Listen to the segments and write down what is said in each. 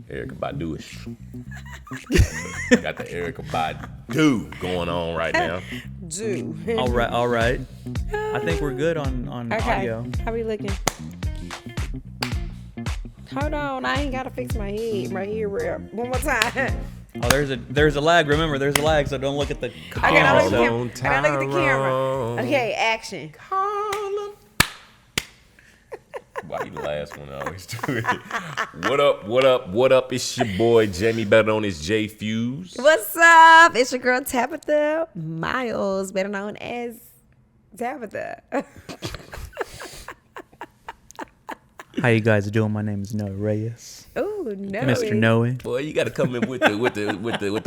Erykah Badu-ish. Got the Erykah Badu going on right now. Do. All right. I think we're good on Okay. audio. How we looking? Hold on, I ain't gotta fix my head right here. One more time. Oh, there's a lag. Remember, there's a lag, so don't look at the I gotta look at the Call camera. I gotta look at the camera. Okay, action. Why you the last one? I always do it. What up? It's your boy Jamie, better known as J Fuse. What's up? It's your girl Tabitha Miles, better known as Tabitha. How you guys doing? My name is Noah Reyes. Oh no, Mr. Noe. Boy, you gotta come in with the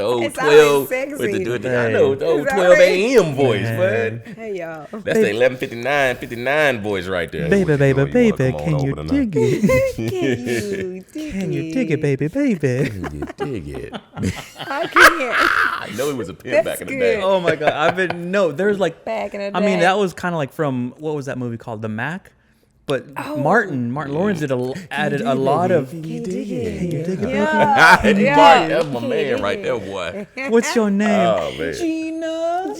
old It's 12 always sexy. I know the old It's 12 always- a.m. voice, Man. man. Hey y'all. That's the 11:59 voice right there. Baby, What you baby, wanna baby, come on can over you tonight? dig it? Can you dig it? Baby, baby? Can you dig it? I can't. I know he was a pimp That's back in the good. day. Oh my God, there's like, Back in the I mean, day. that was kind of like from, what was that movie called? The Mac? But Martin Lawrence added a lot of, Can you dig Can you it? dig it? Yeah. Eddie Yeah. Martin, that's my Can you man dig right it? there, boy. What's your name? Oh man. Gina.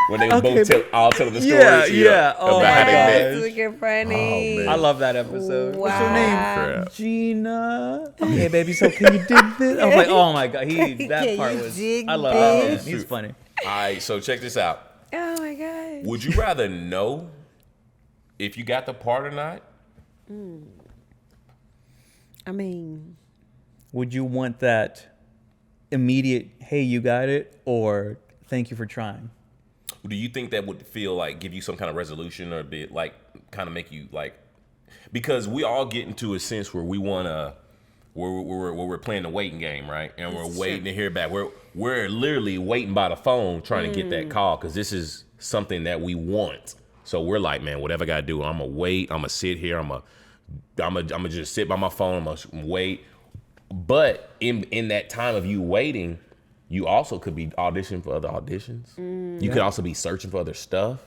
When they was Okay. both all telling the stories, Yeah. Oh, about how they my God. met. That's looking funny. Oh, man. I love that episode. What's your name? Crap. Gina. Okay, baby. So can you dig this? I was like, oh my God, that Can part you was. dig I love this? him. He's funny. All right, so check this out. Oh my god. Would you rather know if you got the part or not? I mean, Would you want that immediate, hey, you got it, or thank you for trying? Do you think that would feel like give you some kind of resolution or be like kind of make you like, because we all get into a sense where we want to, where we're playing the waiting game, right? And we're waiting to hear back. We're literally waiting by the phone trying to get that call because this is something that we want. So we're like, man, whatever I gotta do, I'm gonna wait. I'm gonna sit here. I'm gonna just sit by my phone. I'm gonna wait. But in that time of you waiting, you also could be auditioning for other auditions. You could also be searching for other stuff.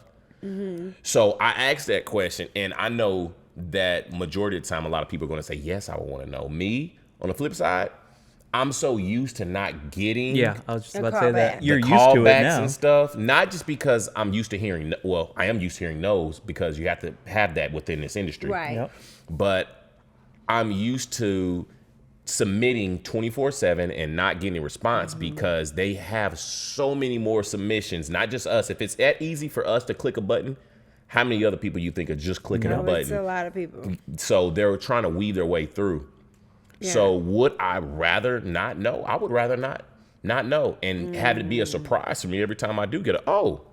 So I asked that question, and I know that majority of the time, a lot of people are going to say, yes, I would want to know. Me, on the flip side, I'm so used to not getting Yeah, I was just A about to say that. callback. You're the used to it callbacks now. and stuff. Not just because I'm used to hearing, well, I am used to hearing no's because you have to have that within this industry. right. Yep. But I'm used to submitting 24/7 and not getting a response because they have so many more submissions, not just us. If it's that easy for us to click a button, how many other people you think are just clicking a Oh, it's a button? lot of people. So they're trying to weave their way through. Yeah. So would I rather not know? I would rather not know and have it be a surprise for me every time I do get well,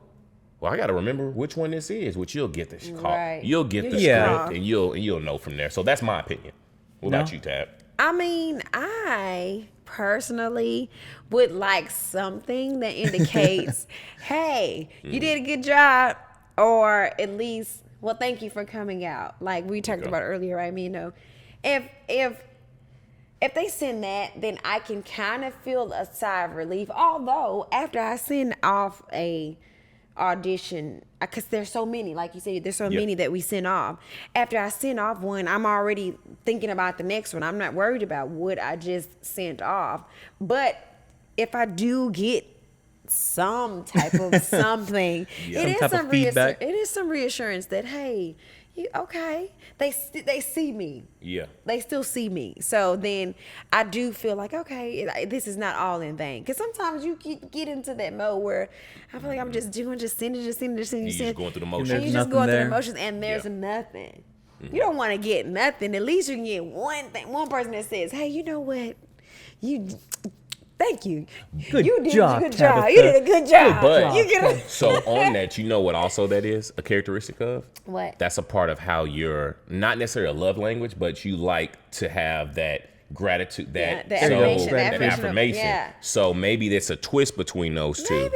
I got to remember which one this is, which you'll get the call. Right. You'll get the Yeah. script and you'll know from there. So that's my opinion. What about you, Tab? I mean, I personally would like something that indicates, hey, you did a good job, or at least, well, thank you for coming out. Like we talked about earlier, right? I mean, if they send that, then I can kind of feel a sigh of relief. Although after I send off a audition, because there's so many, like you said, there's so many that we send off. After I send off one, I'm already thinking about the next one. I'm not worried about what I just sent off. But if I do get some type of something, Some type of feedback. it is some reassurance that, hey, you okay? They see me. Yeah. They still see me. So then I do feel like, okay, this is not all in vain. Because sometimes you get into that mode where I feel like I'm just sending. You just going through the And motions. you're There's just nothing going through there. the motions and there's Yeah. nothing. You don't want to get nothing. At least you can get one person that says, hey, you know what? Thank you. Good You did job, a good job. Tabitha. You did a good job. But You get a- so on that, you know what also that is a characteristic of? What? That's a part of how you're not necessarily a love language, but you like to have that gratitude, that the affirmation, the that affirmation of- affirmation. yeah. So maybe there's a twist between those two.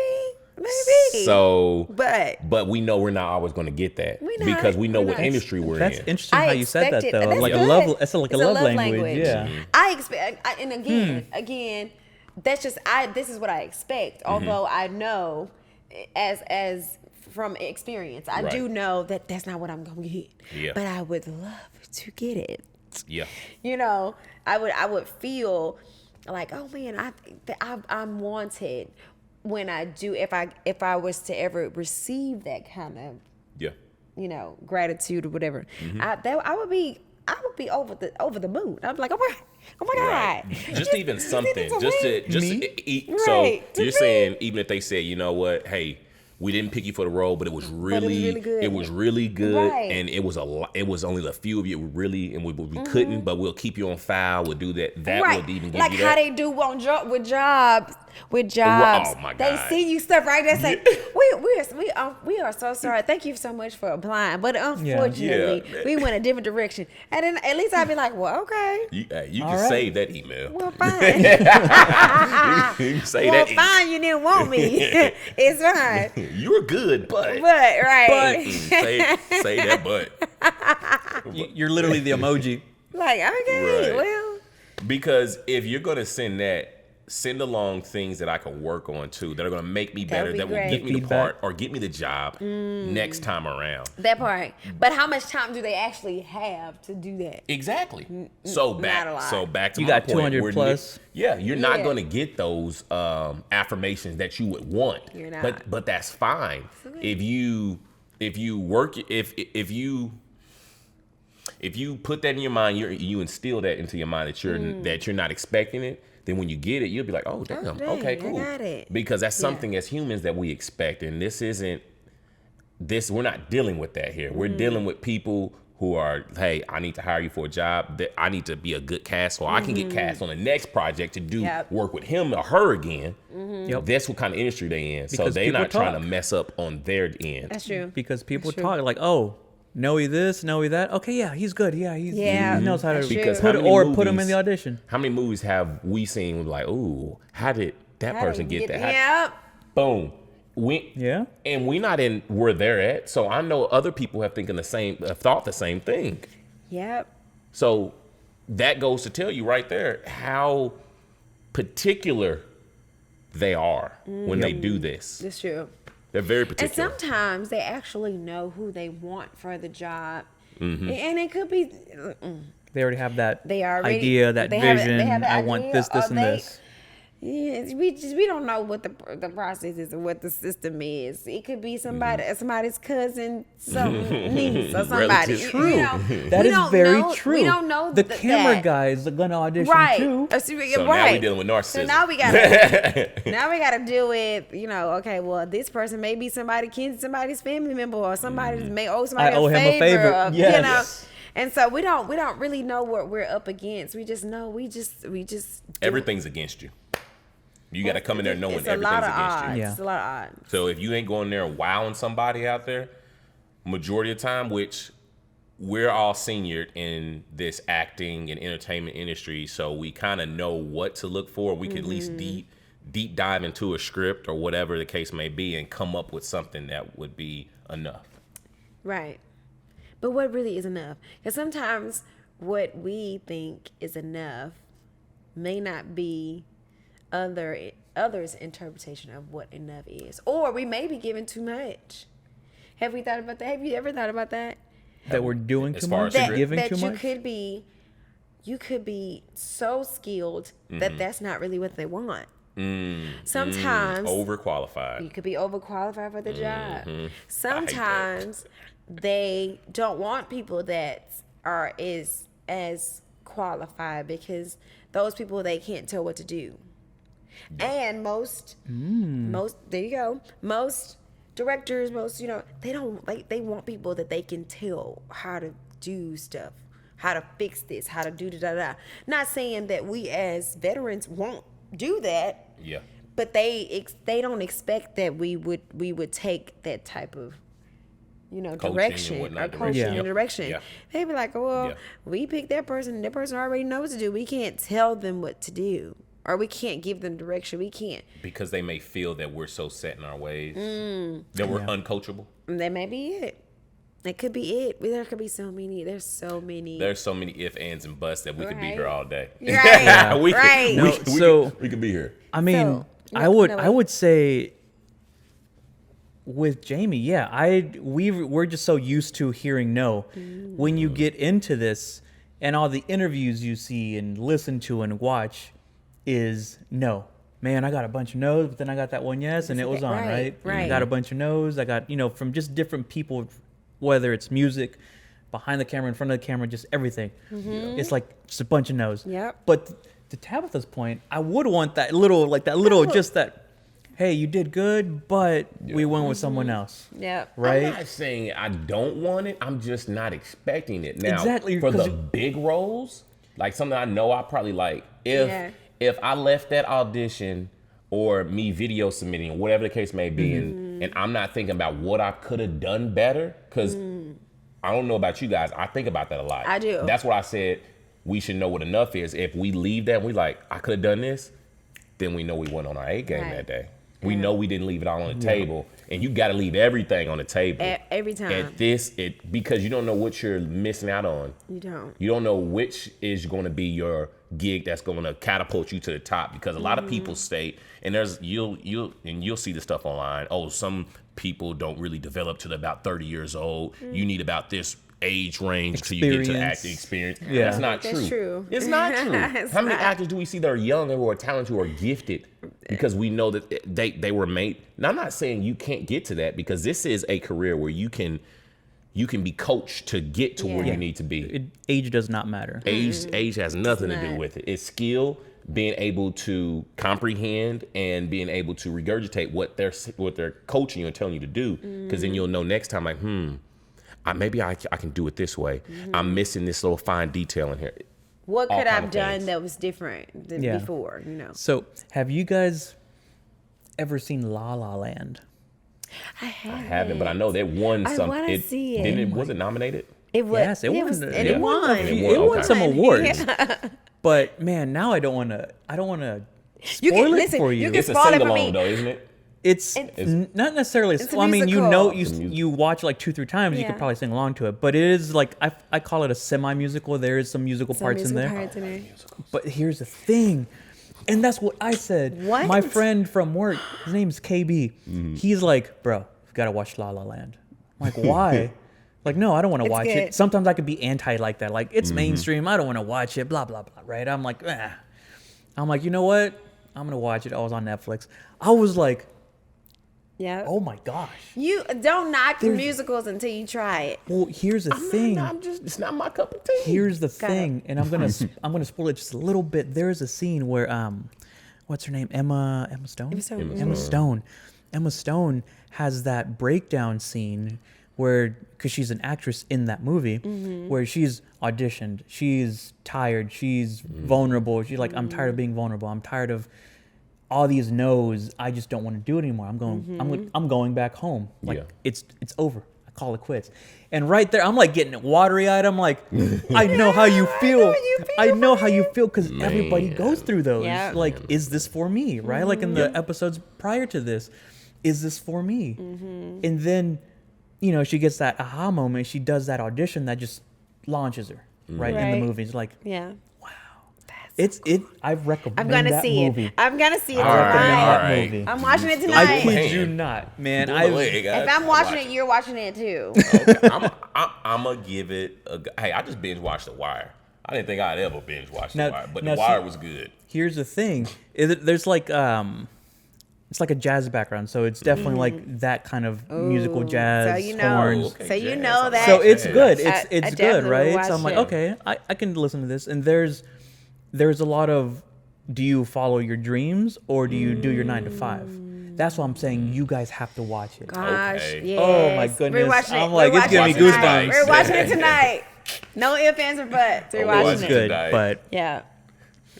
Maybe. So, But we know we're not always going to get that We're not. because we know We're what not. industry we're That's in. interesting how you said that, expect it. though. That's Like good. a love, it's like It's a love language. Yeah. I expect, and again, that's just this is what I expect. Although I know, as from experience, I Right. do know that that's not what I'm gonna get. Yeah. But I would love to get it. Yeah. You know, I would feel like, oh man, I'm wanted when I do, if I was to ever receive that kind of, Yeah. you know, gratitude or whatever. Mm-hmm. I would be over the moon. I'd be like, oh my Right. God. Just even something. to Just me. to just Me? to eat. Right, So to you're me. saying even if they say, you know what, hey, we didn't pick you for the role, but it was really good. It was really good, Right. and it was a lot. It was only a few of you really, and we couldn't, but we'll keep you on file. We'll do that. That Right. would even give Like you how that. they do on with jobs. Oh, my They God. see you stuff right there. Say, we are so sorry. Thank you so much for applying, but unfortunately, Yeah. we went a different direction. And then at least I'd be like, well, okay, You All can right. save that email. well, fine. You can say Well, that. fine. You didn't want me. It's fine. You were good, but But right, say that, but You're literally the emoji. like okay, Right. well, because if you're gonna send that, send along things that I can work on too, that are gonna make me better, be that will great. get me the Feedback. part or get me the job next time around. that part. But how much time do they actually have to do that? Exactly. So not a back, lot. to You my got point, 200 we're plus. you're not Yeah. gonna get those affirmations that you would want. You're not. But that's fine. If you work, if you put that in your mind, you instill that into your mind that you're not expecting it. Then when you get it, you'll be like, oh damn, dang, okay, I cool. got it. Because that's Yeah. something as humans that we expect, and we're not dealing with that here. We're dealing with people who are, hey, I need to hire you for a job. That I need to be a good cast, so I can get cast on the next project to do Yep. work with him or her again. Yep. That's what kind of industry they in. So Because they're people not trying to talk. mess up on their end. That's true. Because people That's true. talk like, oh, Noe this, Noe that. Okay, yeah, he's good. Yeah, Yeah, he knows how to that's true. Because put how many or put him in movies- the audition. How many movies have we seen like, ooh, how did that How person do you get that? How- Yep. Boom. We Yeah. and we not in where they're at. So I know other people have thought the same thing. Yep. So that goes to tell you right there how particular they are when they do this. That's true. They're very And particular. sometimes they actually know who they want for the job. And it could be They already have that they already idea, that they have it- vision. they have the I want idea, this, this, or and they- this. Yeah, we don't know what the process is or what the system is. It could be somebody's cousin, some niece or somebody. Relative. You know, That we is don't very know, true. We don't know the camera that. guy is gonna audition Right. too. So So right. now we dealing with narcissism. So now we gotta deal with, okay, well, this person may be somebody's family member, or somebody may owe somebody I owe him a favor. or, Yes. You know. And so we don't really know what we're up against. We just know we just do. Everything's against you. You got to come in there knowing It's a everything's lot of against odds. you. Yeah. It's a lot of odds. So if you ain't going there wowing somebody out there, majority of the time, which we're all seniored in this acting and entertainment industry, so we kind of know what to look for. We can at least deep dive into a script or whatever the case may be and come up with something that would be enough. Right. But what really is enough? Because sometimes what we think is enough may not be others' interpretation of what enough is. Or we may be giving too much. Have we thought about that? Have you ever thought about that? That we're doing As too far much, as and giving that too you much. could be so skilled Mm-hmm. that that's not really what they want. Sometimes Overqualified. you could be overqualified for the job. Mm-hmm. Sometimes they don't want people that are as qualified because those people, they can't tell what to do. And most there you go. Most directors, they don't they want people that they can tell how to do stuff, how to fix this, how to do da. Not saying that we as veterans won't do that. Yeah. But they don't expect that we would take that type of and direction whatnot, or coaching direction. and direction. Yeah. They'd be like, well, Yeah. we picked that person. That person already knows what to do. We can't tell them what to do, or we can't give them direction. We can't. Because they may feel that we're so set in our ways that we're uncoachable. And that may be it. That could be it. There could be so many. There's so many. There's so many ifs, ands, and buts that we could be Right. here all day. Right. we Right. No, so- we could be here. I mean, So, I would no, I would say with Jamie, yeah, we're just so used to hearing no. When you get into this, And all the interviews you see and listen to and watch is no. Man, I got a bunch of no's, but then I got that one yes, and it was on, right? Right. I got a bunch of no's. I got, from just different people, whether it's music, behind the camera, in front of the camera, just everything. It's like just a bunch of no's. Yep. But to Tabitha's point, I would want that little, just that, hey, you did good, but we went with someone else. Yep. Right? I'm not saying I don't want it. I'm just not expecting it. Now, Exactly, for 'cause the big roles, like something I know I probably like, Yeah. if I left that audition or me video submitting, whatever the case may be, and I'm not thinking about what I could have done better, because I don't know about you guys, I think about that a lot. I do. That's what I said we should know what enough is. If we leave that and we like, I could have done this, then we know we went on our A game Right. that day. We know we didn't leave it all on the table, and you got to leave everything on the table. Every time. At this, because you don't know what you're missing out on. You don't. You don't know which is going to be your gig that's going to catapult you to the top. Because a lot of people state, and you'll see the stuff online. Oh, some people don't really develop till they're about 30 years old. You need about this age range till you get to the Experience. acting experience. Yeah. That's not That's true. true. It's not true. It's How many not. actors do we see that are young and who are talented, who are gifted? Because we know that they were made. Now, I'm not saying you can't get to that, because this is a career where you can be coached to get to where Yeah. you need to be. Age does not matter. Age has nothing to do not. with it. It's skill, being able to comprehend and being able to regurgitate what they're coaching you and telling you to do. Because then you'll know next time, like, maybe I can do it this way. I'm missing this little fine detail in here. What all could kind I've of done things. that was different than Yeah. before? So, have you guys ever seen La La Land? I haven't. I haven't, but I know they won I some. wanna see it. Was it nominated? It was. Yes, it won. Was, and It it won won. a few- It won won some okay. awards. But man, now I don't want to. You Spoil can it listen. for You you. can It's a spoil it sing for me. along though, isn't it? It's not necessarily. It's a Well, I mean, you musical. know, It's you watch like 2-3 times, you Yeah. could probably sing along to it. But it is like I call it a semi-musical. There is some musical Some parts in musical there. parts in there. But here's the thing, and that's what I said. What? My friend from work, his name's KB. He's like, bro, you've got to watch La La Land. I'm like, why? Like, no, I don't want to It's watch good. it. Sometimes I could be anti like that. Like, it's mainstream. I don't want to watch it. Blah blah blah. Right? I'm like, I'm like, you know what? I'm gonna watch it. I was on Netflix. I was like, Yeah. oh my gosh. You don't knock There's- musicals until you try it. Well, here's the thing. It's not my cup of tea. Here's the Got it. thing, and I'm gonna spoil it just a little bit. There's a scene where what's her name? Emma Stone. Emma Stone. Emma Stone has that breakdown scene where, because she's an actress in that movie, where she's auditioned, she's tired, she's vulnerable. She's like, I'm tired of being vulnerable. I'm tired of all these no's. I just don't want to do it anymore. I'm going back home. Like Yeah. it's over. I call it quits. And right there, I'm like getting watery eyed. I'm like, I know how you feel. I know how you feel because everybody goes through those. Yeah. Like, is this for me? Right? Like in the episodes prior to this, is this for me? And then, she gets that aha moment. She does that audition that just launches her right in Right. the movie. It's like, Yeah. I recommend I'm gonna that see movie. it. I'm gonna see it All right, tonight. all that right. movie. I'm watching it I tonight. kid you Man. not, man. Pull the leg, guys. If I'm watching it, you're watching it too. I'm gonna give it hey, I just binge watched The Wire. I didn't think I'd ever binge watch The Now- Wire, but now The see- Wire was good. Here's the thing: there's like it's like a jazz background, so it's definitely like that kind of musical jazz so you know, horns. Okay, so you jazz. know that. So it's Yeah. good. I It's good, definitely will right? So I'm watch like, it. okay, I can listen to this. And there's a lot of, do you follow your dreams or do you do your 9 to 5? That's why I'm saying you guys have to watch it. Gosh, Okay. yes. Oh, my goodness. We're watching it. I'm like, We're it's giving watching me it tonight. goosebumps. We're watching it tonight. No ifs, ands, or buts. We're Oh, It watching was it. good, Tonight. but Yeah.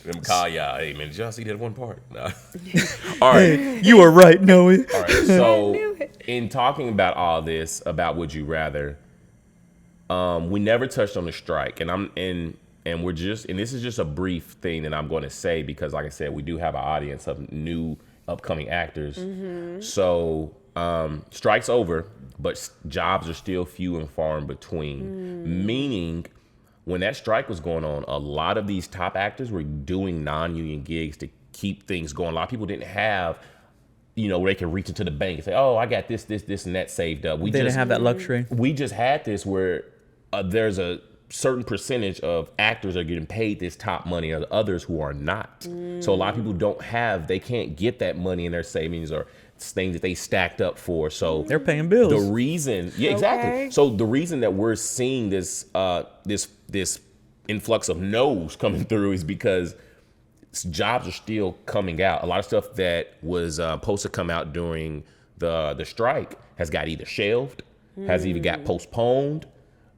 Them call y'all, hey man, did y'all see that one part? Nah. All right. you were right, Noe. All right. So in talking about all this, about Would You Rather, we never touched on the strike. And we're just, and this is just a brief thing that I'm going to say because, like I said, we do have an audience of new upcoming actors. So strike's over, but jobs are still few and far in between. Meaning, when that strike was going on, a lot of these top actors were doing non-union gigs to keep things going. A lot of people didn't have, where they can reach into the bank and say, "Oh, I got this, and that saved up." They didn't have that luxury. We just had this where there's a certain percentage of actors are getting paid this top money, and others who are not. So a lot of people they can't get that money in their savings or things that they stacked up for. So They're paying bills. the reason, yeah, exactly. Okay. So the reason that we're seeing this this influx of no's coming through is because jobs are still coming out. A lot of stuff that was supposed to come out during the strike has got either shelved, has either got postponed,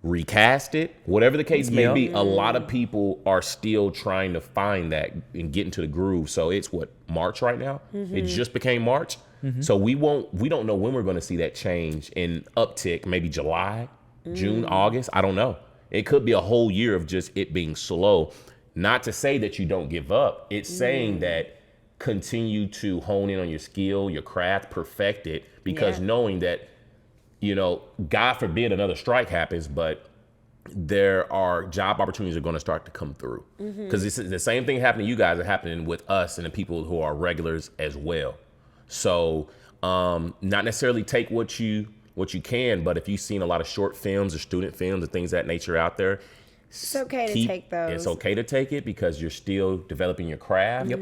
recasted, whatever the case may Yep. be. A lot of people are still trying to find that and get into the groove. So it's March right now. It just became March. So we don't know when we're going to see that change in uptick. Maybe July, June, August. I don't know. It could be a whole year of just it being slow. Not to say that you don't give up. It's saying that continue to hone in on your skill, your craft, perfect it, because Yeah. knowing that, God forbid another strike happens, but there are job opportunities are going to start to come through. Because this is the same thing happening to you guys are happening with us and the people who are regulars as well. So not necessarily take what you can, but if you've seen a lot of short films or student films and things of that nature out there, It's okay to take those. It's okay to take it because you're still developing your craft. Yep.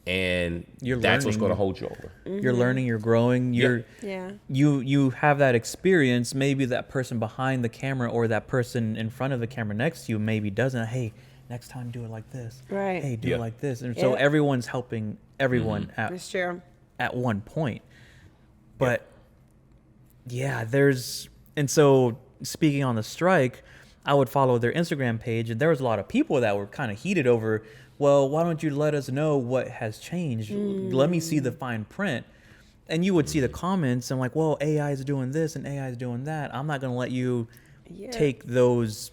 And You're that's what's learning. going to hold you over. You're learning, you're growing, Yeah. you have that experience. Maybe that person behind the camera or that person in front of the camera next to you maybe doesn't. Hey, next time do it like this. Right. Hey, do Yeah. it like this. And so Yeah. everyone's helping everyone That's true. at one point. But yeah, and so speaking on the strike, I would follow their Instagram page, and there was a lot of people that were kind of heated over, well, why don't you let us know what has changed? Let me see the fine print. And you would see the comments and like, well, AI is doing this and AI is doing that. I'm not going to let you Yeah. take those.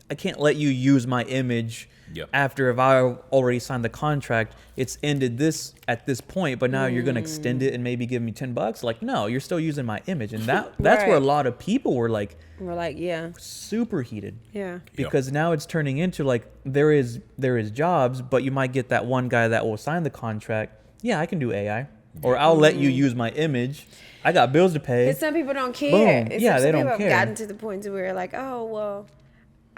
I can't let you use my image Yep. after if I already signed the contract. It's ended this at this point, but now you're going to extend it and maybe give me $10. Like, no, you're still using my image. And that's where a Right. lot of people were like We're like, yeah. super heated. Yeah. Because now it's turning into like there is jobs, but you might get that one guy that will sign the contract. Yeah, I can do AI, or I'll let you use my image. I got bills to pay. And some people don't care. Boom. And Yeah, some they people don't have care. gotten to the point to where like, oh, well,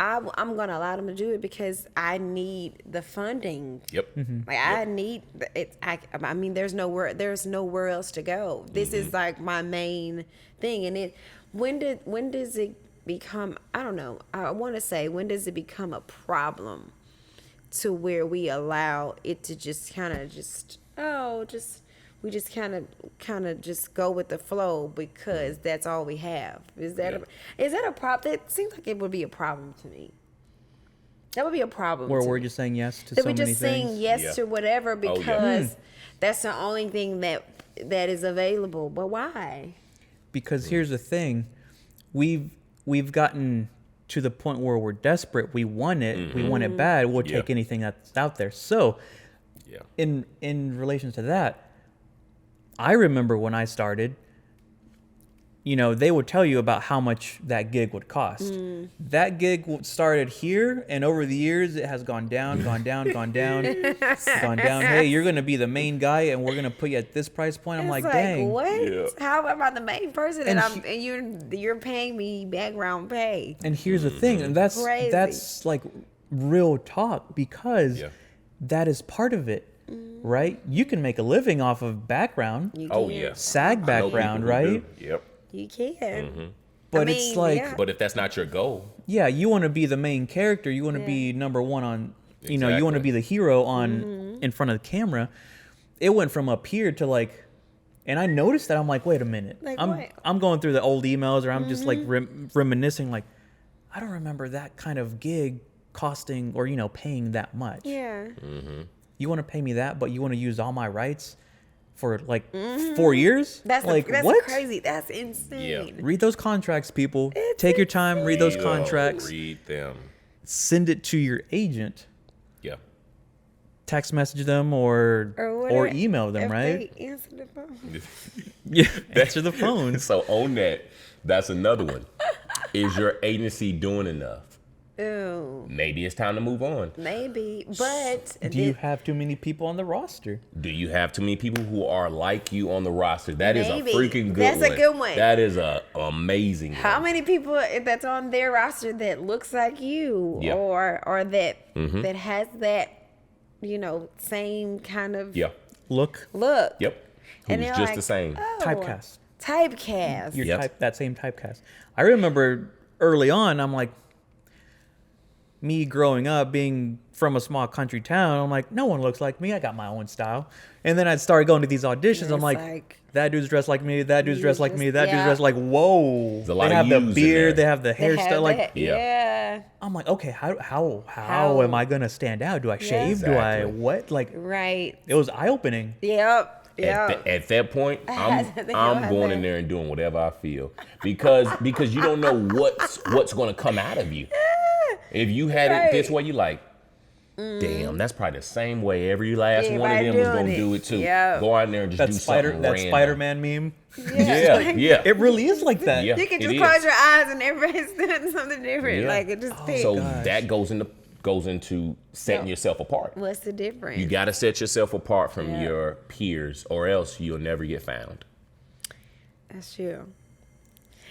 I'm going to allow them to do it because I need the funding. Yep. Like I need it. I mean, there's nowhere else to go. This is like my main thing. And when does it become? I don't know. I want to say when does it become a problem to where we allow it to just kind of we just kind of just go with the flow because that's all we have. Is that a problem? That seems like it would be a problem to me. That would be a problem. Where to we're me. just saying yes to That so we many just saying things. yes Yeah. to whatever yeah. because that's the only thing that is available. But why? Because here's the thing, we've gotten to the point where we're desperate. We want it. We want it bad. We'll Yeah. take anything that's out there. So Yeah. in relation to that, I remember when I started, they would tell you about how much that gig would cost. That gig started here, and over the years, it has gone down, gone down, gone down, gone down. Hey, you're going to be the main guy, and we're going to put you at this price point. I'm It's like, dang. what? Yeah. How am I the main person And you're paying me background pay? And here's the thing, and that's Crazy. like real talk because Yeah. that is part of it, right? You can make a living off of background, You Oh can. yeah. SAG I know background, people who right? do. Yep. You can. But I it's mean, like, yeah. But if that's not your goal, yeah, you want to be the main character. You want to be number one on, you want to Exactly. be the hero on in front of the camera. It went from up here to like, and I noticed that I'm like, wait a minute, Like I'm what? I'm going through the old emails, or I'm just like reminiscing, like, I don't remember that kind of gig costing or paying that much. Yeah. You want to pay me that, but you want to use all my rights for like 4 years? That's like that's what? crazy. That's insane. Read those contracts, people. Take your time, read those Yo, contracts. read them. Send it to your agent. Yeah. Text message them or whatever. email them, If right? they answer the phone. Yeah, answer the phone. So on that, that's another one. Is your agency doing enough? Ooh, Maybe it's time to move on. maybe. But Do you have too many people on the roster? Do you have too many people who are like you on the roster? That is Maybe. a freaking good That's one. a good one. That is a amazing how one. many people that's on their roster that looks like you, Yeah. or that that has that, same kind of Yeah. Look, look? Yep. And Who's they're just like, the same. "Oh, typecast. Typecast. Your Yep. that same typecast. I remember early on, I'm like, me growing up being from a small country town, I'm like, no one looks like me. I got my own style. And then I started going to these auditions. And I'm it's like, like, that dude's dressed like me. That dude's you dressed like me. just- That dude's yeah. dressed like, whoa. There's a lot they of have the yous in beard. there. They have the They have hairstyle. Like, that, Yeah. yeah, I'm like, okay, how How- am I gonna stand out? Do I shave? Do I Exactly. what? Like, right. it was eye opening. Yep. At, Yep. at that point, had I'm to think I'm about going that. in there and doing whatever I feel because you don't know what's going to come out of you. If you had it this Right. way, you like, damn, that's probably the same way every last one of Everybody them was doing gonna it. do it too. Yep. Go out there and just do something That random. Spider-Man meme. Yeah, yeah. It really is like that. Yeah. You can it just is. close your eyes and everybody's doing something different. Yeah. Like it just pick. So gosh. that goes into setting Yeah. yourself apart. What's the difference? You got to set yourself apart from Yeah. your peers, or else you'll never get found. That's true.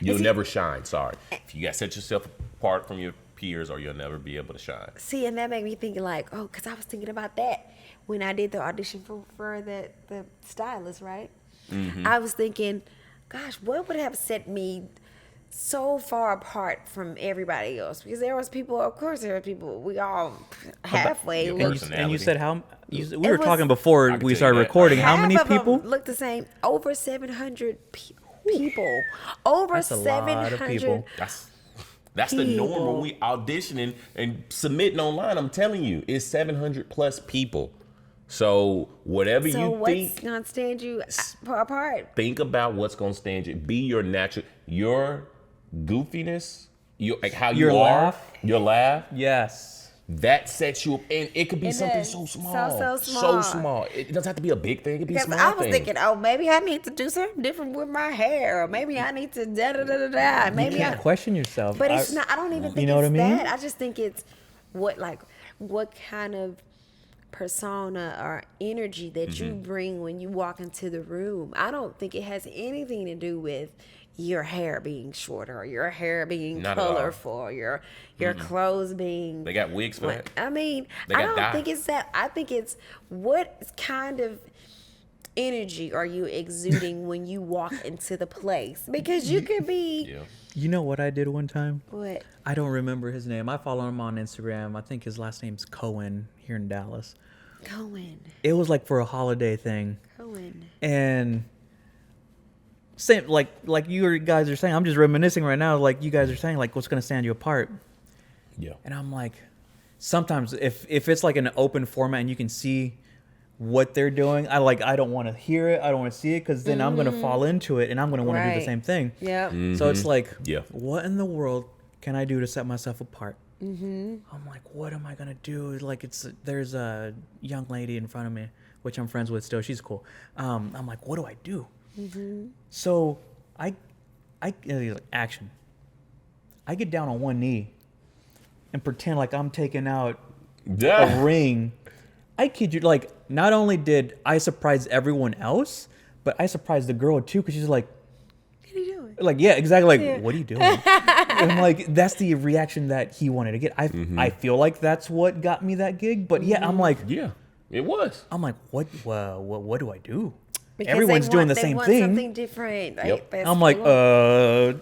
You'll see- never shine. Sorry. If you got to set yourself apart from your peers, or you'll never be able to shine. See, and that made me think like, oh, because I was thinking about that when I did the audition for the stylist, right? Mm-hmm. I was thinking, gosh, what would have set me so far apart from everybody else? Because there was people, of course, there were people. We all halfway. your looked- personality. And you said how we It were was- talking before I can we tell started you that. recording. How half many of them people? look the same? Over 700 people. Over That's a lot of 700. people. That's the norm People. when we auditioning and submitting online. I'm telling you, it's 700 plus people. So whatever So you what's think, gonna stand you apart? think about what's gonna stand you. Be your natural, your goofiness, like how you Your are, laugh. your laugh. Yes. That sets you up, and it could be It something does. so small, So so small. small. It doesn't have to be a big thing. It could be a Because small I was thing. thinking, oh, maybe I need to do something different with my hair, or maybe I need to da da da da da. You Maybe can't I. question yourself. But it's not. I don't even think know what it's I mean? that. I just think it's what kind of persona or energy that you bring when you walk into the room. I don't think it has anything to do with your hair being shorter or your hair being Not at all. colorful or your clothes being They got wigs for that. I mean, They I got don't dye. think it's that. I think it's what kind of energy are you exuding when you walk into the place? Because you could be Yeah. You know what I did one time? what? I don't remember his name. I follow him on Instagram. I think his last name's Cohen here in Dallas. Cohen. It was like for a holiday thing. Cohen. And same like you guys are saying, I'm just reminiscing right now, like you guys are saying, like what's gonna stand you apart. Yeah. And I'm like, sometimes if it's like an open format and you can see what they're doing, I don't want to hear it, I don't want to see it, because then I'm gonna fall into it and I'm gonna want to do the Right. same thing. Yep. So it's like, Yeah. what in the world can I do to set myself apart? I'm like, what am I gonna do? Like, there's a young lady in front of me, which I'm friends with still. She's cool. I'm like, what do I do? So I action. I get down on one knee and pretend like I'm taking out a Yeah. ring. I kid you, like, not only did I surprise everyone else, but I surprised the girl too, because she's like, What are you doing? like, yeah, exactly. Like, Yeah. what are you doing? And I'm like, that's the reaction that he wanted to get. I feel like that's what got me that gig. But yeah, I'm like, Yeah. It was. what do I do? Because Everyone's doing the they same want thing. Something different. Yep. That's I'm like, cool. out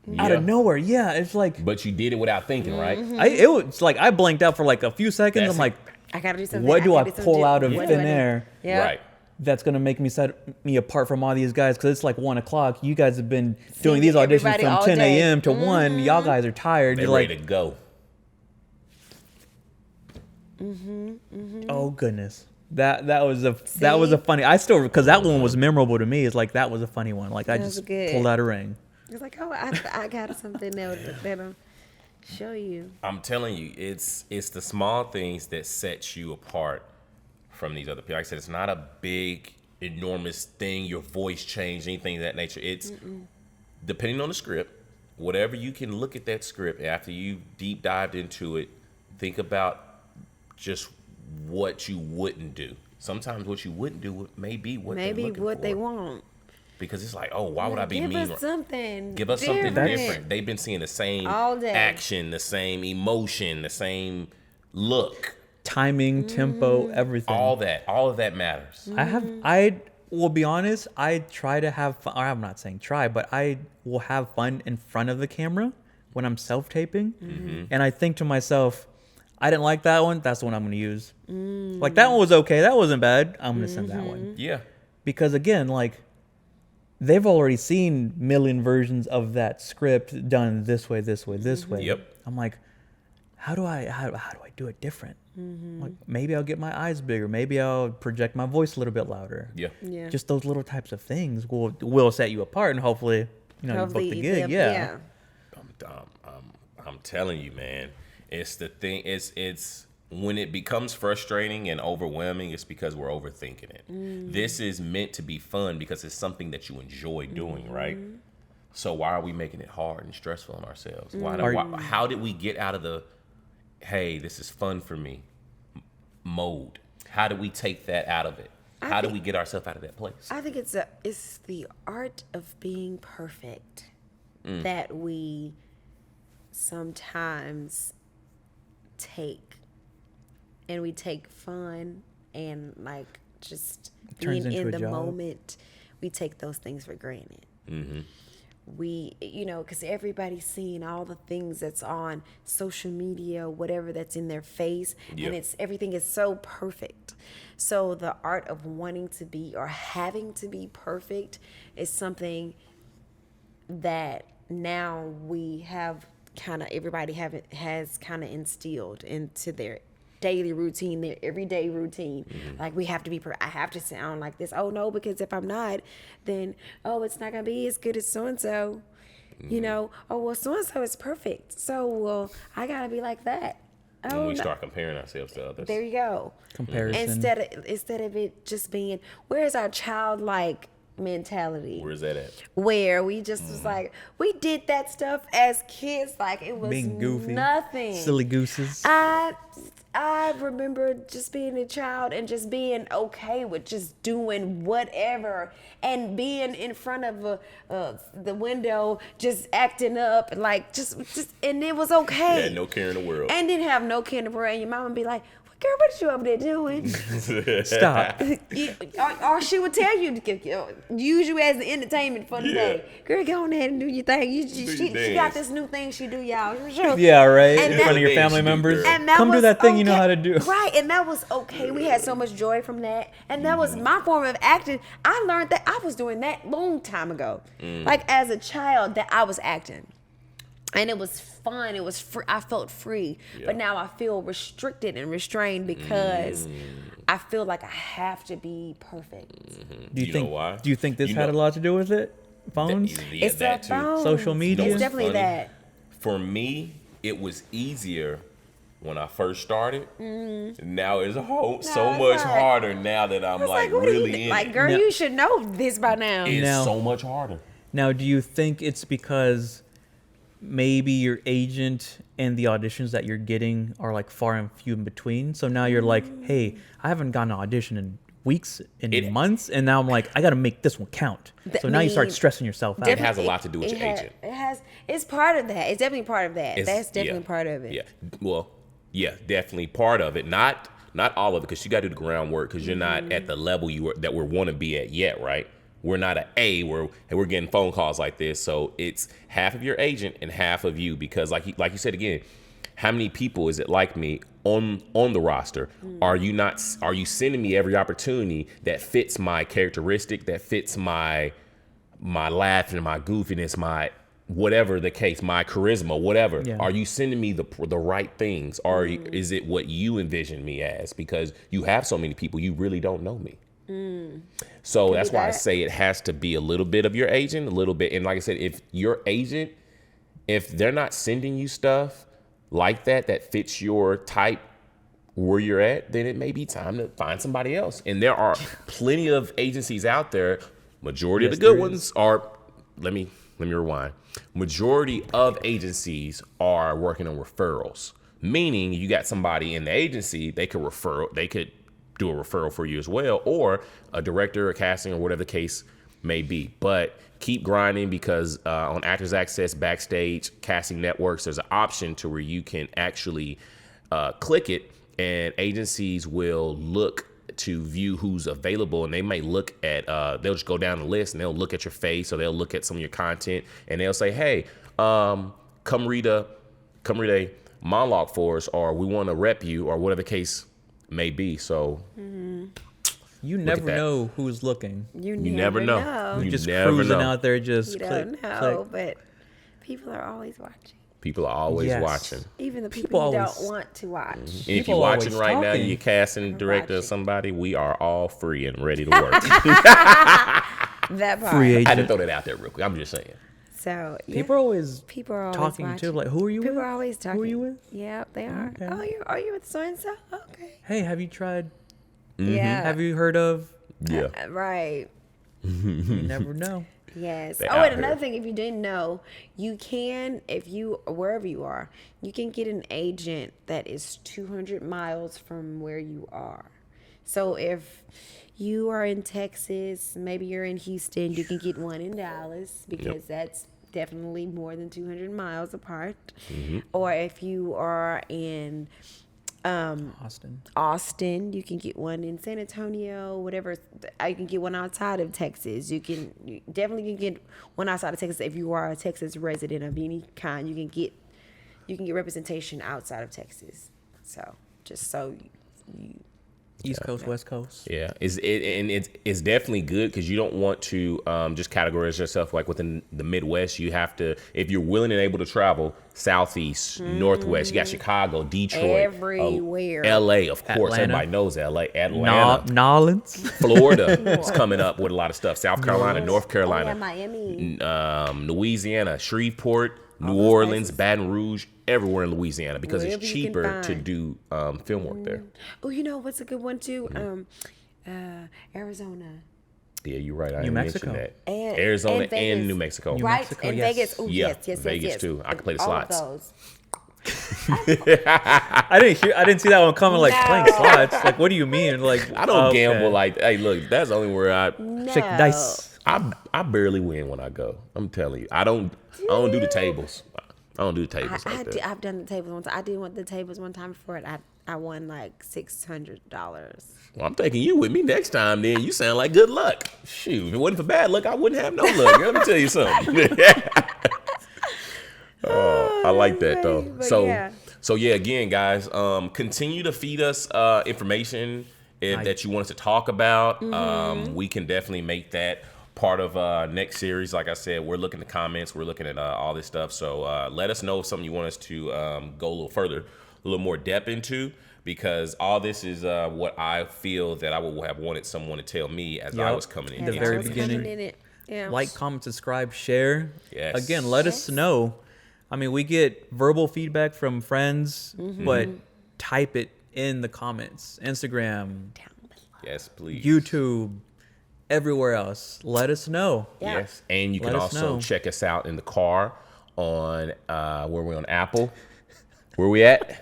Yeah. of nowhere. Yeah, it's like, But you did it without thinking, right? it was like I blanked out for like a few seconds. That's I'm like, I gotta do something. what do I gotta do something pull out of different. thin What do I do? air Yeah. Right. that's gonna make me set me apart from all these guys? Because it's like 1:00. You guys have been doing Seeing these auditions everybody from all 10 day. a.m. to 1. Y'all guys are tired. They're You're ready like, to go. oh goodness. That was a funny. I still, because that one was memorable to me. It's like that was a funny one. Like I That was just good. pulled out a ring. It's like, oh, I got something that'll show you. I'm telling you, it's the small things that set you apart from these other people. Like I said, it's not a big, enormous thing. Your voice changed, anything of that nature. It's depending on the script, whatever you can look at that script after you deep dived into it, think about just what you wouldn't do. Sometimes what you wouldn't do may be what they're Maybe looking what for. they want. Because it's like, oh, why would I be Give mean? us something. Give us something different. They've been seeing the same All day. action, the same emotion, the same look. Timing, tempo, everything. All of that matters. I will be honest, I try to have fun. Or I'm not saying try, but I will have fun in front of the camera when I'm self-taping. And I think to myself, I didn't like that one. That's the one I'm going to use. Like, that one was okay. That wasn't bad. I'm going to send that one. Yeah. Because again, like, they've already seen million versions of that script done this way, this way, this way. Yep. I'm like, how do I do it different? Like, maybe I'll get my eyes bigger. Maybe I'll project my voice a little bit louder. Yeah. Yeah. Just those little types of things will set you apart, and hopefully, you book the gig. Yeah. I'm telling you, man. It's the thing. It's when it becomes frustrating and overwhelming. It's because we're overthinking it. This is meant to be fun because it's something that you enjoy doing, right? So why are we making it hard and stressful on ourselves? How did we get out of the, hey, this is fun for me mode? How do we take that out of it? How do we get ourselves out of that place? I think it's the art of being perfect that we sometimes take, and we take fun and like just Turns being into in a the job. moment. We take those things for granted. We, because everybody's seeing all the things that's on social media, whatever that's in their face, Yep. and everything is so perfect. So the art of wanting to be or having to be perfect is something that now we have everybody has kind of instilled into their daily routine, their everyday routine. Like, we have to be, I have to sound like this. Oh no, because if I'm not, then, it's not going to be as good as so-and-so. Oh, well, so-and-so is perfect. So, well, I got to be like that. When Oh, we no. start comparing ourselves to others. There you go. Comparison. Instead of it just being, where's our childlike mentality? Where's that at? Where we just was like, we did that stuff as kids like it was Being goofy. nothing. Silly gooses. I remember just being a child and just being okay with just doing whatever and being in front of the window, just acting up, like just and it was okay. Yeah, no care in the world. And didn't have no care in the world. And your mama would be like, girl, what you over there doing? Stop. or she would tell you to use you as the entertainment for the day. Girl, go on ahead and do your thing. She got this new thing she do, y'all. Sure. Yeah, right. And In that- front of your Things family you do, members. girl. And that Come do was that thing you know okay. how to do. Right, and that was okay. We had so much joy from that. And that was my form of acting. I learned that I was doing that long time ago. Like, as a child, that I was acting. And it was fun. It was free. I felt free. Yeah. But now I feel restricted and restrained because I feel like I have to be perfect. Do you think? know why? Do you think this You had know- a lot to do with it? Phones. Yeah, It's that the too. phone. Social media? It's what's definitely funny? that. For me, it was easier when I first started. Now it's so it's much like- harder now that I'm It's like what do you really think? in Like, it. girl, No. you should know this by now. It's Now- so much harder. Now, do you think it's because maybe your agent and the auditions that you're getting are like far and few in between? So now you're like, hey, I haven't gotten an audition in weeks, in months, and now I'm like, I got to make this one count. So now you start stressing yourself out. It has a lot to do with your agent. It's part of that. It's definitely part of that. It's- That's definitely yeah, part of it. Yeah. Well, yeah, definitely part of it. Not all of it, because you got to do the groundwork, because you're not at the level that we want to be at yet, right? We're not an A where we're getting phone calls like this. So it's half of your agent and half of you, because like you said again, how many people is it like me on the roster? Are you sending me every opportunity that fits my characteristic, that fits my laughing, my goofiness, my whatever the case, my charisma, whatever? Yeah. Are you sending me the right things? Or is it what you envision me as? Because you have so many people, you really don't know me. So that's why I say it has to be a little bit of your agent, a little bit. And like I said, if your agent, if they're not sending you stuff like that fits your type where you're at, then it may be time to find somebody else. And there are plenty of agencies out there. Majority of Yes, the good there ones are, let me let me rewind. Majority of agencies are working on referrals, meaning you got somebody in the agency, they could do a referral for you as well, or a director or casting or whatever the case may be. But keep grinding, because on Actors Access, Backstage, Casting Networks, there's an option to where you can actually click it, and agencies will look to view who's available, and they may look at they'll just go down the list and they'll look at your face, or they'll look at some of your content, and they'll say, hey, come read a monologue for us, or we want to rep you, or whatever the case may be. So You never know who's looking. You never know. You're You just never cruising know. out there, just You click, don't know, click. but people are always watching. People are always Yes. watching. Even the people, People you always- don't want to watch. And if People you're watching always right now, talking. you're casting director or watching. somebody, we are all free and ready to work. That part. Free I had to agent. throw that out there real quick. I'm just saying. So yeah, People are always people are always talking watching. too. Like, who are you People with? are always talking. Who are you with? Yeah, they are. Okay. Oh, are you with so and so? Okay. Hey, have you tried? Yeah. Have you heard of? Yeah. Right. You never know. Yes. They Oh, out and another here. thing, if you didn't know, you can, if you, wherever you are, you can get an agent that is 200 miles from where you are. So if you are in Texas, maybe you're in Houston, you can get one in Dallas, because that's definitely more than 200 miles apart. Or if you are in Austin. you can get one in San Antonio, whatever. I can get one outside of Texas. You definitely can get one outside of Texas. If you are a Texas resident of any kind, you can get representation outside of Texas. So just so you East Coast, West Coast. Yeah, it's definitely good, because you don't want to just categorize yourself like within the Midwest. You have to, if you're willing and able to travel, Southeast, Northwest. You got Chicago, Detroit, Everywhere. L.A. Of course, Atlanta. everybody knows L.A. Atlanta, Nolans. Florida is coming up with a lot of stuff. South Carolina, North Oh, yeah, Carolina, Miami. Louisiana, Shreveport, New those Orleans, places. Baton Rouge, everywhere in Louisiana, because Wherever it's you can cheaper to find. do film work there. Oh, you know what's a good one too? Arizona. Yeah, you're right. I New didn't Mexico. mention that. And- Arizona and and, Vegas. New Mexico. New Right, Mexico, and yes. Vegas. Oh, Yeah, yes, Vegas too. I can play the All slots. of those. I didn't see that one coming. Like playing No. slots. Like, what do you mean? Like, I don't okay. gamble like. Hey, look, that's the only where No. Check dice. I barely win when I go. I'm telling you, I don't do the tables. I don't do the tables like that. I've done the tables one time. I did want the tables one time before it. I won like $600. Well, I'm taking you with me next time. Then you sound like good luck. Shoot, if it wasn't for bad luck, I wouldn't have no luck. Let me tell you something. Oh, I like that though. But So yeah. so yeah, again, guys, continue to feed us information that you want us to talk about. We can definitely make that part of next series. Like I said, we're looking at the comments, we're looking at all this stuff. So let us know if something you want us to go a little further, a little more depth into, because all this is what I feel that I would have wanted someone to tell me as I Yep. was coming in. The As I very was beginning. coming in it. Yeah. Like, comment, subscribe, share. Yes. Again, let us know. I mean, we get verbal feedback from friends, but type it in the comments. Instagram, Yes, please. YouTube, everywhere else. Let us know. Yeah. Yes, and you can Let us also know. check us out in the car on where we're on Apple. Where we at?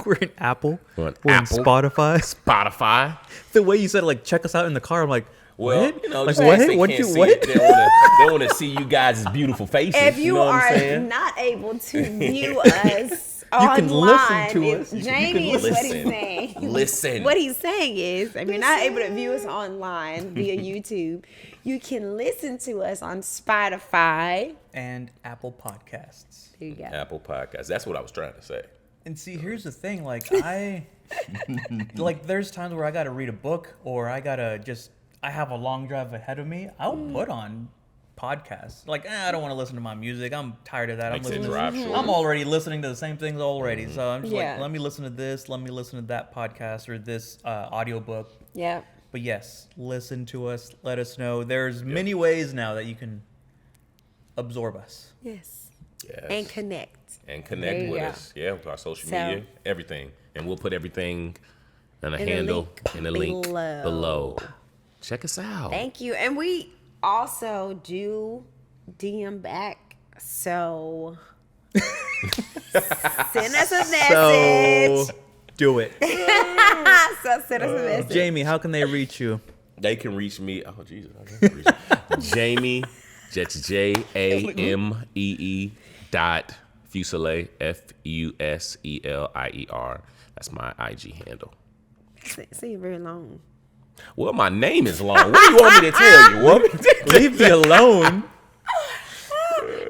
We're in Apple. We're on We're Apple. in Spotify. Spotify. The way you said, like, check us out in the car, I'm like, Well, what? you know, Like, just what? in case they What can't you see what? it, they want to see you guys' beautiful faces. If you, know what I'm are saying? not able to view us can listen online, to us. Jamie is what he's listen. saying. Listen. What he's saying is, if you're not able to view us online via YouTube, you can listen to us on Spotify. And Apple Podcasts. There you go. Apple Podcasts. That's what I was trying to say. And see, here's the thing, like, like, there's times where I gotta read a book, or I have a long drive ahead of me. I'll put on podcasts. Like, I don't want to listen to my music. I'm tired of that. Makes it drive shorter. I'm already listening to the same things already. So I'm just Yeah. like, let me listen to this, let me listen to that podcast or this audiobook. Yeah. But yes, listen to us. Let us know. There's many ways now that you can absorb us. Yes. Yes. And connect. And There connect you with go. us. Yeah, with our social So- media, everything. And we'll put everything in a In the handle link in the link below. below. Check us out. Thank you. And we also do DM back So send us a message. So do it. So send us a message. Jamie, how can they reach you? They can reach me. Oh Jesus, I can't reach Jamie. That's JAMEE Fuselier FUSELIER. That's my IG handle. See, very long. Well, my name is long. What do you want me to tell you? Leave me alone.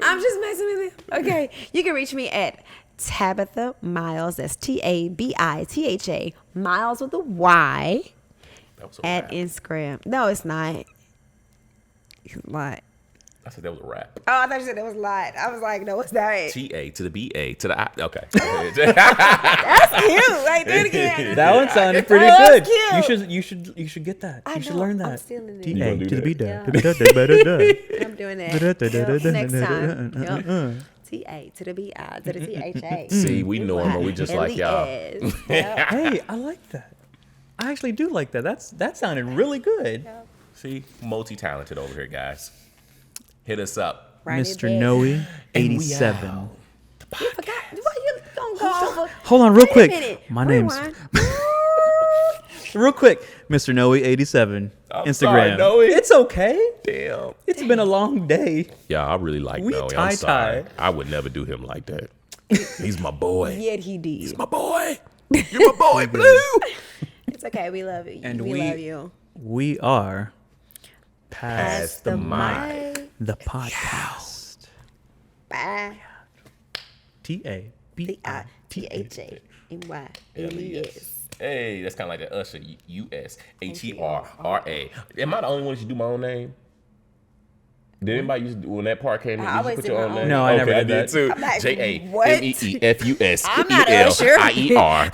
I'm just messing with you. Okay, you can reach me at Tabitha Miles. That's TABITHA Miles with a Y That was a at rap. Instagram. No, it's not. It's not. I said that was a rap. Oh, I thought you said it was light. I was like, no, it's not. TA to the BA to the I. Okay. That's cute. Like, do it again. That one sounded pretty Oh, good. that's cute. You should get that. I You should know, learn I'm that. stealing it. TA gonna do to the B Yeah. I'm doing that. Yep, next time. Yep. TA to the BI to the THA. See, we normal. We just like y'all. Yep. Hey, I like that. I actually do like that. That sounded really good. See, multi-talented over here, guys. Hit us up. Run it Mr. back. Noe, And we 87. out. You forgot. Why you gonna go over? Hold on, real Wait a quick. minute. My name's Rewind. real quick. Mr. Noe, 87. I'm Instagram. sorry, Noe. It's okay. Damn. It's been a long day. Yeah, I really like We Noe. I'm tie-tie. sorry. I would never do him like that. He's my boy. Yet he did. My boy. You're my boy, Blue. It's okay. We love you. And we we- love you. We are Pass past the mic. the podcast. Bye. TABITHA. Hey, that's kind of like the Usher. USHERRA. Am I the only one that should do my own name? Did anybody used to, when that part came in, I did you always put did your my own own name? No, I never okay, did I did that. too. I'm like, JAMEEFUSELIER. I'm not Usher.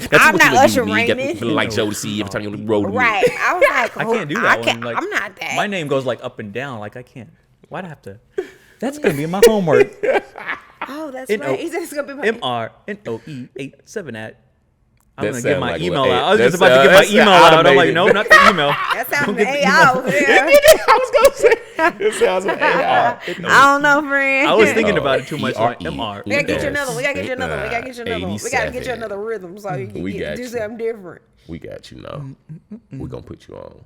That's I'm what not you Usher do. You get Raymond. feeling like Jodeci every time you're on the road. Right. I was like, I can't do that one. Like, I'm not that. My name goes like up and down. Like I can't. Why'd I have to? That's gonna be my homework. Oh, that's N-O- right. He said it's gonna be my MRNOE87 at. I'm That gonna sound get my like a email little out. I was just that's- about to get my that's email out. I'm like, automated. no, not the email. That sounds Don't get the AI email. over there. I was going to say, it sounds like AI. I don't know, friend. I was thinking about it too much. Like, ERE. MR. We gotta get you another one. We gotta get you another one. We gotta get you another one. We gotta get you 87. another rhythm so you can We got do you. something different. We got you, know. We're going to put you on.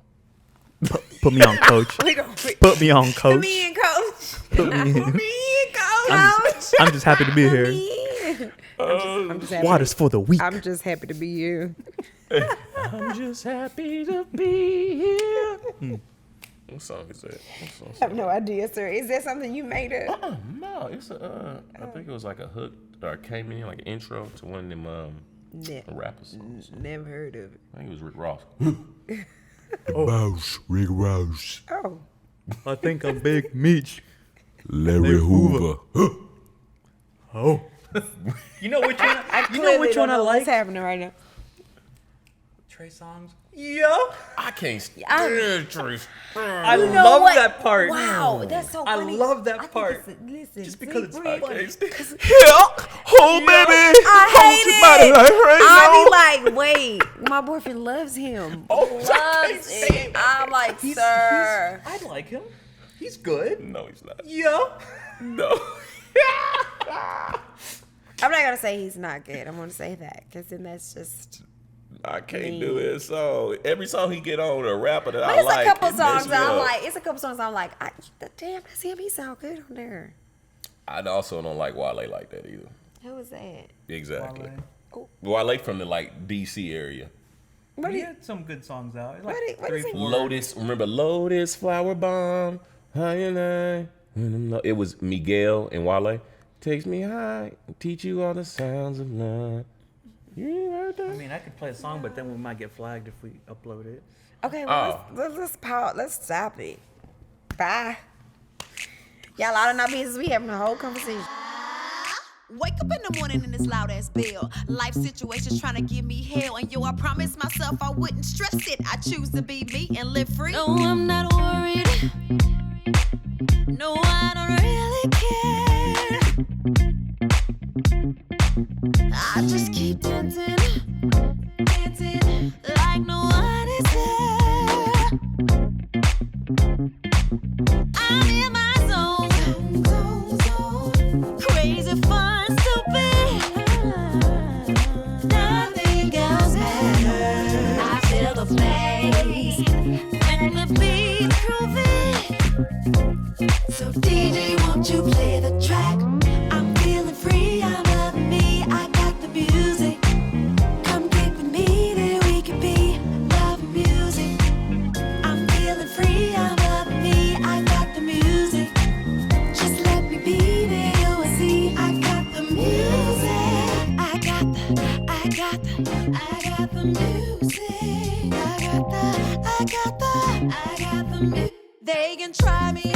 Put me on, coach. We gonna Put me on, put coach. me in, coach. Put me in. Put me in, coach. I'm just happy to be Put here. me in. I'm just happy. Waters for the week. I'm just happy to be you. I'm just happy to be here. What song is that? I have no idea, sir. Is that something you made up? No, it's a. I think it was like a hook or came in like an intro to one of them rapper songs. Never heard of it. I think it was Rick Ross. Mouse, Rick Ross, Oh. I think I'm Big Meech. Larry Hoover. Oh. You know which one? You know Clearly which don't one I know what's like? happening right now. Trey Songz. Yeah. I can't I'm- stand Trace. I You know love what? that part. Wow, that's so I funny. love that I think part. listen, Just because it's Siegfried- funny. Oh, baby. I hate it. I I be like, wait, my boyfriend loves him. Oh, Loves it. I'm like, sir. I like him. He's good. No, he's not. Yeah. No. I'm not gonna say he's not good. I'm gonna say that because then that's just. I can't do it. So every song he get on, a rapper that But I it's like. a couple it songs messes me that I'm up. like. It's a couple songs I'm like. Damn, that's him. He sound good on there. I also don't like Wale like that either. Who was that? Exactly. Oh. Wale from the like DC area. What He he- had some good songs out. Like What three, is he- four. Lotus, remember Lotus Flower Bomb? High and high. It was Miguel and Wale. Takes me high, teach you all the sounds of love. You ain't heard I that? mean, I could play a song, but then we might get flagged if we upload it. Okay, well, let's pause. Let's stop it. Bye. Y'all out of our business. We having a whole conversation. Wake up in the morning in this loud ass bell. Life situations trying to give me hell. And yo, I promised myself I wouldn't stress it. I choose to be me and live free. No, I'm not worried. No, I don't really care. I just keep dancing, dancing like no one is there. I'm in my zone, zone, zone. fun, stupid. Nothing else matters. I feel the bass and the beat grooving. So DJ, won't you play the track? I'm feeling free, I'm loving me. I got the music. Come get with me, there we can be. Loving music. I'm feeling free, I'm loving me. I got the music. Just let me be there, you will see. I got the music. I got the music. I got the music. They can try me,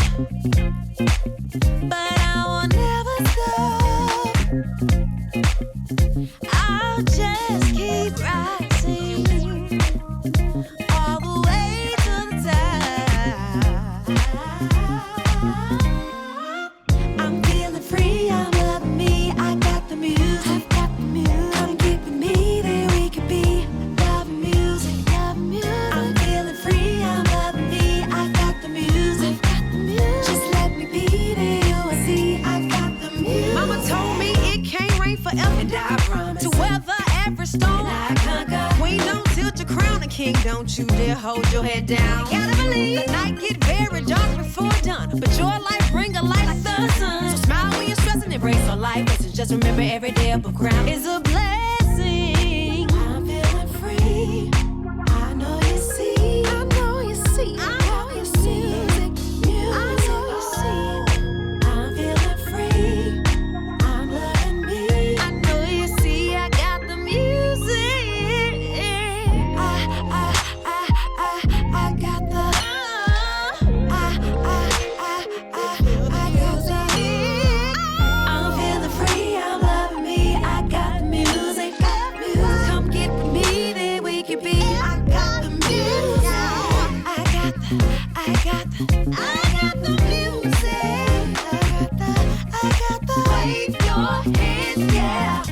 but I will never stop. I'll just keep rising all the way to the top. I'm feeling free, I'm loving me. I got the music. I've got the music. Come get with me, there we can be. Loving music, loving music. I'm feeling free, I'm loving me. I got the music. I've got the music. Just let me be there, you will see. I got the music. Mama told me it can't rain forever. And I promise to weather every storm. I conquer. Queen, don't tilt your crown. And king, don't you dare hold your head down. Gotta believe the night get very dark before dawn, but your life bring a light like the sun. So smile when you're stressing, embrace all life. Listen, just remember every day above ground is a blessing. I'm feeling free. I know you see. I know you see. I know you see. Music. I know you see. I'm feeling free. I'm loving me. I know you see. I got the music. I got the. I'm feeling free. I'm loving me. I got the music. Come get with me, there we can be. I got the music. I got the music. I got the. Wave your hands, yeah.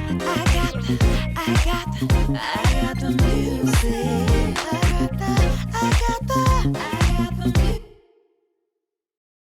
I got the music.